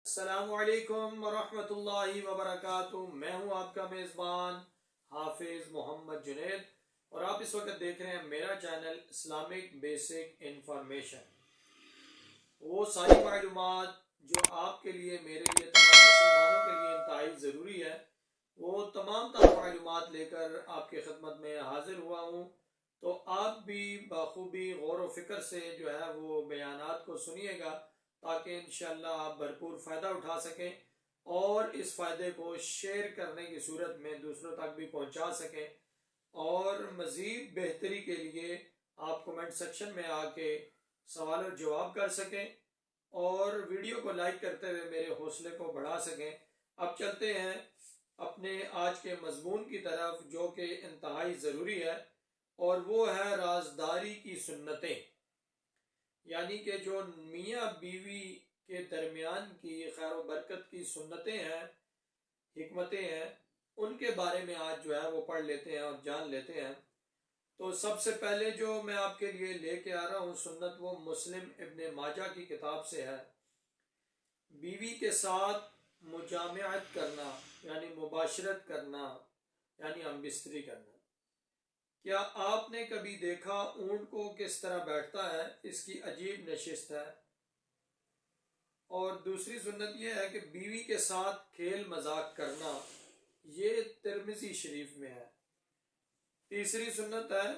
السلام علیکم ورحمۃ اللہ وبرکاتہ۔ میں ہوں آپ کا میزبان حافظ محمد جنید، اور آپ اس وقت دیکھ رہے ہیں میرا چینل اسلامک بیسک انفارمیشن۔ وہ ساری معلومات جو آپ کے لیے، میرے لیے، تمام مسلمانوں کے لیے انتہائی ضروری ہے، وہ تمام معلومات لے کر آپ کی خدمت میں حاضر ہوا ہوں۔ تو آپ بھی بخوبی غور و فکر سے جو ہے وہ بیانات کو سنیے گا، تاکہ انشاءاللہ آپ بھرپور فائدہ اٹھا سکیں اور اس فائدے کو شیئر کرنے کی صورت میں دوسروں تک بھی پہنچا سکیں، اور مزید بہتری کے لیے آپ کمنٹ سیکشن میں آ کے سوال و جواب کر سکیں اور ویڈیو کو لائک کرتے ہوئے میرے حوصلے کو بڑھا سکیں۔ اب چلتے ہیں اپنے آج کے مضمون کی طرف، جو کہ انتہائی ضروری ہے، اور وہ ہے رازداری کی سنتیں، یعنی کہ جو میاں بیوی کے درمیان کی خیر و برکت کی سنتیں ہیں، حکمتیں ہیں، ان کے بارے میں آج جو ہے وہ پڑھ لیتے ہیں اور جان لیتے ہیں۔ تو سب سے پہلے جو میں آپ کے لیے لے کے آ رہا ہوں سنت، وہ مسلم ابن ماجہ کی کتاب سے ہے۔ بیوی کے ساتھ مجامعت کرنا یعنی مباشرت کرنا، یعنی ہم بستری کرنا۔ کیا آپ نے کبھی دیکھا اونٹ کو کس طرح بیٹھتا ہے؟ اس کی عجیب نشست ہے۔ اور دوسری سنت یہ ہے کہ بیوی کے ساتھ کھیل مذاق کرنا، یہ ترمذی شریف میں ہے۔ تیسری سنت ہے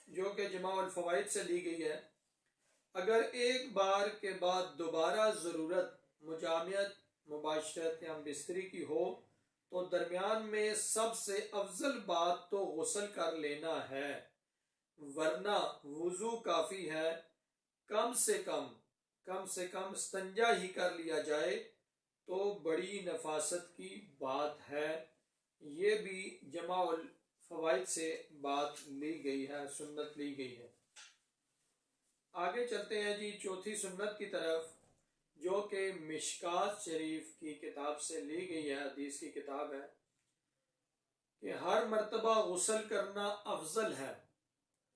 جو کہ جماع الفوائد سے لی گئی ہے، اگر ایک بار کے بعد دوبارہ ضرورت مجامعت، مباشرت یا بستری کی ہو تو درمیان میں سب سے افضل بات تو غسل کر لینا ہے، ورنہ وضو کافی ہے۔ کم سے کم استنجا ہی کر لیا جائے تو بڑی نفاست کی بات ہے۔ یہ بھی جماع الفوائد سے بات لی گئی ہے، سنت لی گئی ہے۔ آگے چلتے ہیں جی چوتھی سنت کی طرف، جو کہ مشکات شریف کی کتاب سے لی گئی ہے، حدیث کی کتاب ہے، کہ ہر مرتبہ غسل کرنا افضل ہے،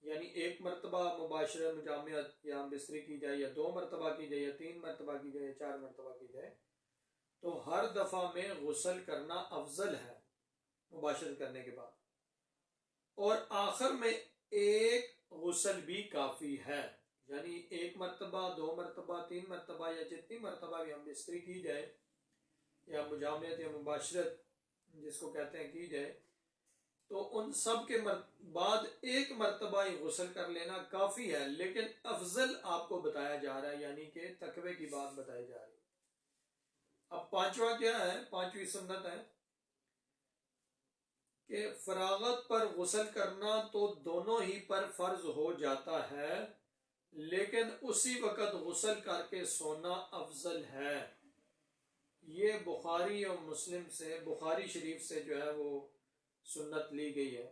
یعنی ایک مرتبہ مباشرت مجامعت یا بستری کی جائے، یا 2 مرتبہ کی جائے، یا 3 مرتبہ کی جائے، یا 4 مرتبہ کی جائے، تو ہر دفعہ میں غسل کرنا افضل ہے مباشرت کرنے کے بعد، اور آخر میں ایک غسل بھی کافی ہے، یعنی 1 مرتبہ، 2 مرتبہ، 3 مرتبہ، یا جتنی مرتبہ بھی ہم بستری کی جائے یا مجامعت یا مباشرت جس کو کہتے ہیں کی جائے، تو ان سب کے بعد 1 مرتبہ ہی غسل کر لینا کافی ہے، لیکن افضل آپ کو بتایا جا رہا ہے، یعنی کہ تقوی کی بات بتائی جا رہی ہے۔ اب پانچواں کیا ہے؟ پانچویں سنت ہے کہ فراغت پر غسل کرنا تو دونوں ہی پر فرض ہو جاتا ہے، لیکن اسی وقت غسل کر کے سونا افضل ہے۔ یہ بخاری اور مسلم سے، بخاری شریف سے جو ہے وہ سنت لی گئی ہے۔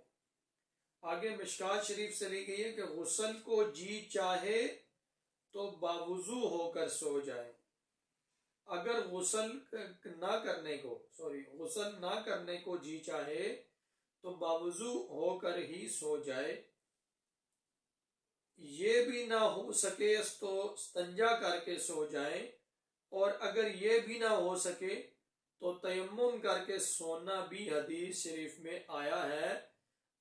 آگے مشکات شریف سے لی گئی ہے کہ غسل کو جی چاہے تو باوضو ہو کر سو جائے، اگر غسل نہ کرنے کو جی چاہے تو باوضو ہو کر ہی سو جائے، یہ بھی نہ ہو سکے تو استنجا کر کے سو جائے، اور اگر یہ بھی نہ ہو سکے تو تیمم کر کے سونا بھی حدیث شریف میں آیا ہے۔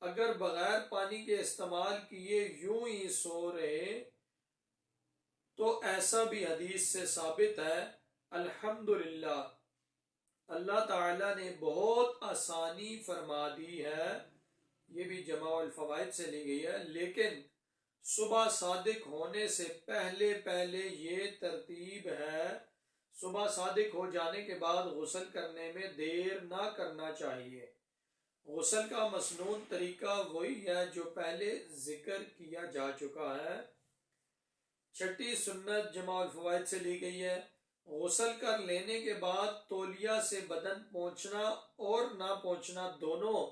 اگر بغیر پانی کے استعمال کیے یوں ہی سو رہے تو ایسا بھی حدیث سے ثابت ہے۔ الحمدللہ، اللہ تعالیٰ نے بہت آسانی فرما دی ہے، یہ بھی جماع الفوائد سے لی گئی ہے، لیکن صبح صادق ہونے سے پہلے یہ ترتیب ہے، صبح صادق ہو جانے کے بعد غسل کرنے میں دیر نہ کرنا چاہیے۔ غسل کا مسنون طریقہ وہی ہے جو پہلے ذکر کیا جا چکا ہے۔ چھٹی سنت جماع الفوائد سے لی گئی ہے، غسل کر لینے کے بعد تولیہ سے بدن پہنچنا اور نہ پہنچنا دونوں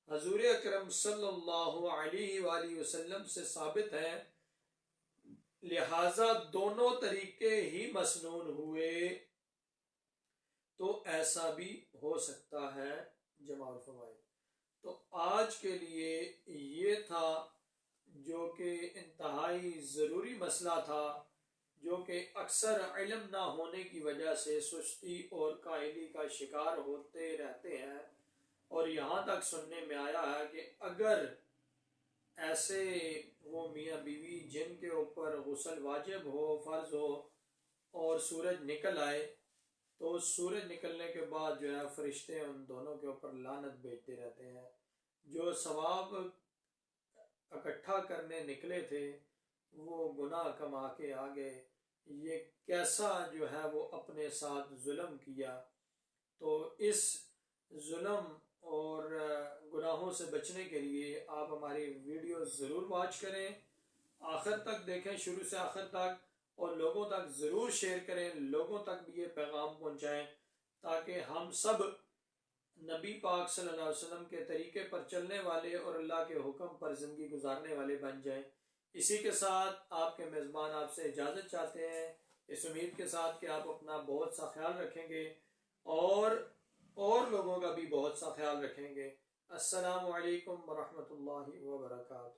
حضور اکرم صلی اللہ علیہ وآلہ وسلم سے ثابت ہے، لہذا دونوں طریقے ہی مسنون ہوئے۔ تو ایسا بھی ہو سکتا ہے جماع الفوائد۔ تو آج کے لیے یہ تھا جو کہ انتہائی ضروری مسئلہ تھا، جو کہ اکثر علم نہ ہونے کی وجہ سے سستی اور کاہلی کا شکار ہوتے رہتے ہیں، اور یہاں تک سننے میں آیا ہے کہ اگر ایسے وہ میاں بیوی جن کے اوپر غسل واجب ہو، فرض ہو، اور سورج نکل آئے تو سورج نکلنے کے بعد جو ہے فرشتے ان دونوں کے اوپر لعنت بھیجتے رہتے ہیں۔ جو ثواب اکٹھا کرنے نکلے تھے وہ گناہ کما کے آگے، یہ کیسا جو ہے وہ اپنے ساتھ ظلم کیا۔ تو اس ظلم اور گناہوں سے بچنے کے لیے آپ ہماری ویڈیو ضرور واچ کریں، آخر تک دیکھیں، شروع سے آخر تک، اور لوگوں تک ضرور شیئر کریں، لوگوں تک بھی یہ پیغام پہنچائیں تاکہ ہم سب نبی پاک صلی اللہ علیہ وسلم کے طریقے پر چلنے والے اور اللہ کے حکم پر زندگی گزارنے والے بن جائیں۔ اسی کے ساتھ آپ کے میزبان آپ سے اجازت چاہتے ہیں، اس امید کے ساتھ کہ آپ اپنا بہت سا خیال رکھیں گے اور لوگوں کا بھی بہت سا خیال رکھیں گے۔ السلام علیکم ورحمۃ اللہ وبرکاتہ۔